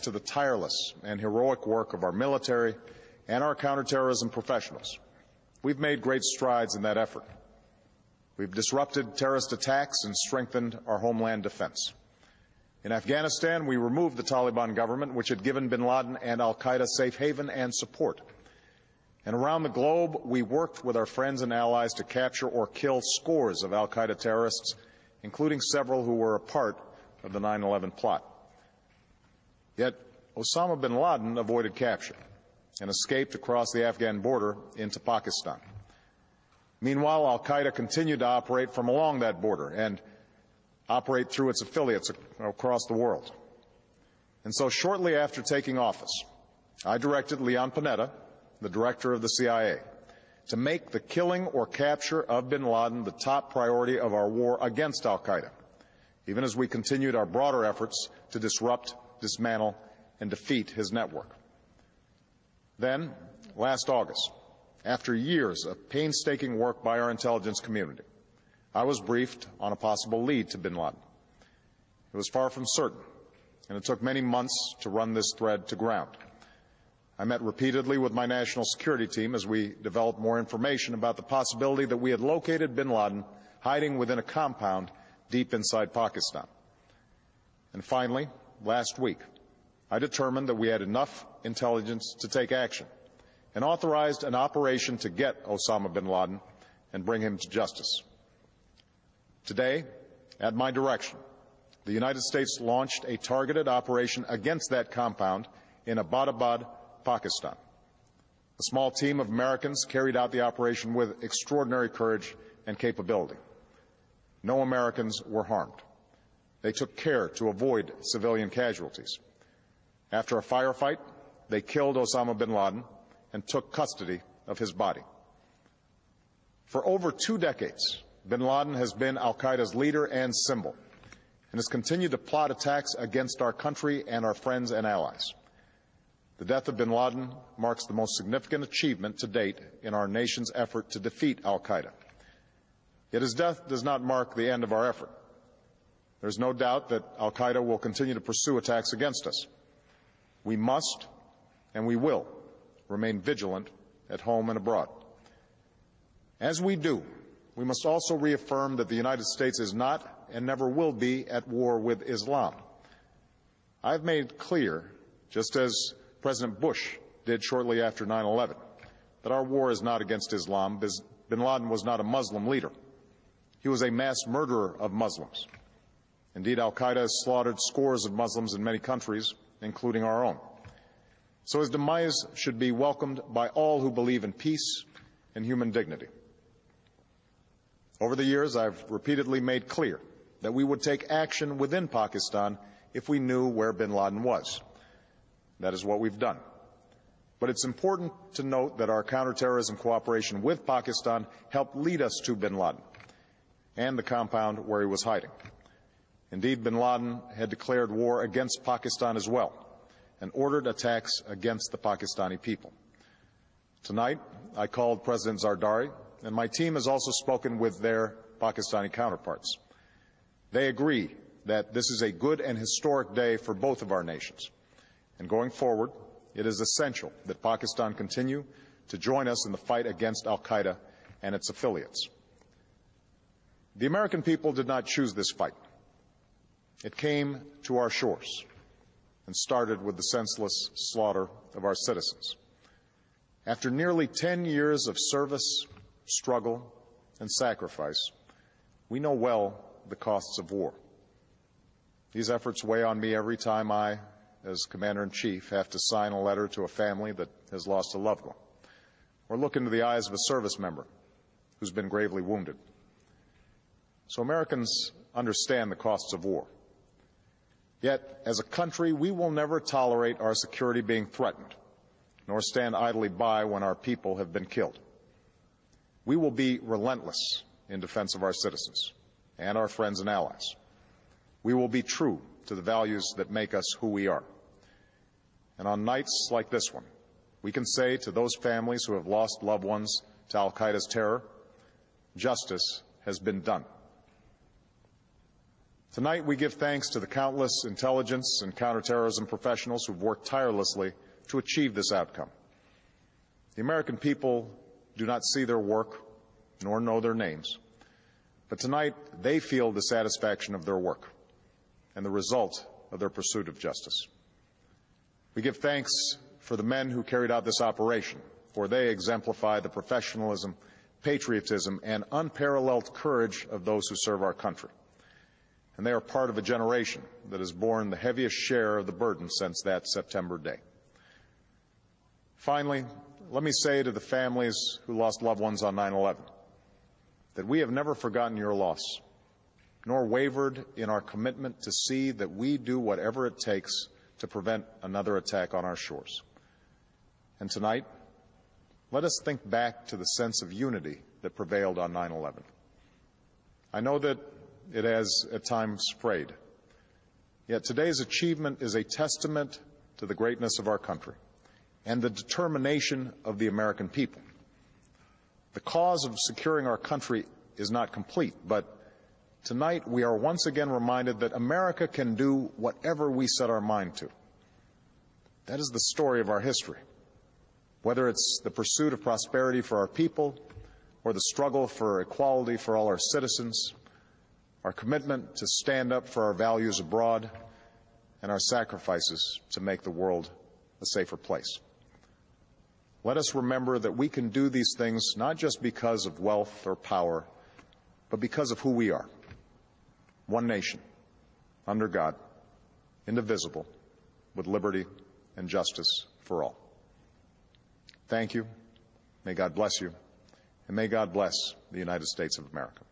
to the tireless and heroic work of our military and our counterterrorism professionals, we've made great strides in that effort. We've disrupted terrorist attacks and strengthened our homeland defense. In Afghanistan, we removed the Taliban government, which had given bin Laden and al-Qaeda safe haven and support. And around the globe, we worked with our friends and allies to capture or kill scores of al-Qaeda terrorists, including several who were a part of the 9/11 plot. Yet Osama bin Laden avoided capture and escaped across the Afghan border into Pakistan. Meanwhile, al-Qaeda continued to operate from along that border and operate through its affiliates across the world. And so shortly after taking office, I directed Leon Panetta, the director of the CIA, to make the killing or capture of bin Laden the top priority of our war against al-Qaeda, even as we continued our broader efforts to disrupt, dismantle, and defeat his network. Then, last August, after years of painstaking work by our intelligence community, I was briefed on a possible lead to bin Laden. It was far from certain, and it took many months to run this thread to ground. I met repeatedly with my national security team as we developed more information about the possibility that we had located bin Laden hiding within a compound deep inside Pakistan. And finally, last week, I determined that we had enough intelligence to take action and authorized an operation to get Osama bin Laden and bring him to justice. Today, at my direction, the United States launched a targeted operation against that compound in Abbottabad, Pakistan. A small team of Americans carried out the operation with extraordinary courage and capability. No Americans were harmed. They took care to avoid civilian casualties. After a firefight, they killed Osama bin Laden and took custody of his body. For over 2 decades, bin Laden has been al-Qaeda's leader and symbol, and has continued to plot attacks against our country and our friends and allies. The death of bin Laden marks the most significant achievement to date in our nation's effort to defeat al-Qaeda. Yet his death does not mark the end of our effort. There is no doubt that al-Qaeda will continue to pursue attacks against us. We must, and we will, remain vigilant at home and abroad. As we do, we must also reaffirm that the United States is not and never will be at war with Islam. I've made clear, just as President Bush did shortly after 9/11, that our war is not against Islam. Bin Laden was not a Muslim leader. He was a mass murderer of Muslims. Indeed, al-Qaeda has slaughtered scores of Muslims in many countries, including our own. So his demise should be welcomed by all who believe in peace and human dignity. Over the years, I've repeatedly made clear that we would take action within Pakistan if we knew where bin Laden was. That is what we've done. But it's important to note that our counterterrorism cooperation with Pakistan helped lead us to bin Laden and the compound where he was hiding. Indeed, bin Laden had declared war against Pakistan as well and ordered attacks against the Pakistani people. Tonight, I called President Zardari, and my team has also spoken with their Pakistani counterparts. They agree that this is a good and historic day for both of our nations. And going forward, it is essential that Pakistan continue to join us in the fight against al-Qaeda and its affiliates. The American people did not choose this fight. It came to our shores and started with the senseless slaughter of our citizens. After nearly 10 years of service, struggle, and sacrifice, we know well the costs of war. These efforts weigh on me every time I, as Commander-in-Chief, have to sign a letter to a family that has lost a loved one, or look into the eyes of a service member who's been gravely wounded. So Americans understand the costs of war. Yet, as a country, we will never tolerate our security being threatened, nor stand idly by when our people have been killed. We will be relentless in defense of our citizens and our friends and allies. We will be true to the values that make us who we are. And on nights like this one, we can say to those families who have lost loved ones to al-Qaeda's terror, justice has been done. Tonight, we give thanks to the countless intelligence and counterterrorism professionals who've worked tirelessly to achieve this outcome. The American people do not see their work nor know their names, but tonight they feel the satisfaction of their work and the result of their pursuit of justice. We give thanks for the men who carried out this operation, for they exemplify the professionalism, patriotism, and unparalleled courage of those who serve our country. And they are part of a generation that has borne the heaviest share of the burden since that September day. Finally, let me say to the families who lost loved ones on 9/11 that we have never forgotten your loss, nor wavered in our commitment to see that we do whatever it takes to prevent another attack on our shores. And tonight, let us think back to the sense of unity that prevailed on 9/11. I know that it has at times frayed, yet today's achievement is a testament to the greatness of our country and the determination of the American people. The cause of securing our country is not complete, but tonight we are once again reminded that America can do whatever we set our mind to. That is the story of our history. Whether it's the pursuit of prosperity for our people or the struggle for equality for all our citizens, our commitment to stand up for our values abroad, and our sacrifices to make the world a safer place. Let us remember that we can do these things not just because of wealth or power, but because of who we are. One nation, under God, indivisible, with liberty and justice for all. Thank you. May God bless you. And may God bless the United States of America.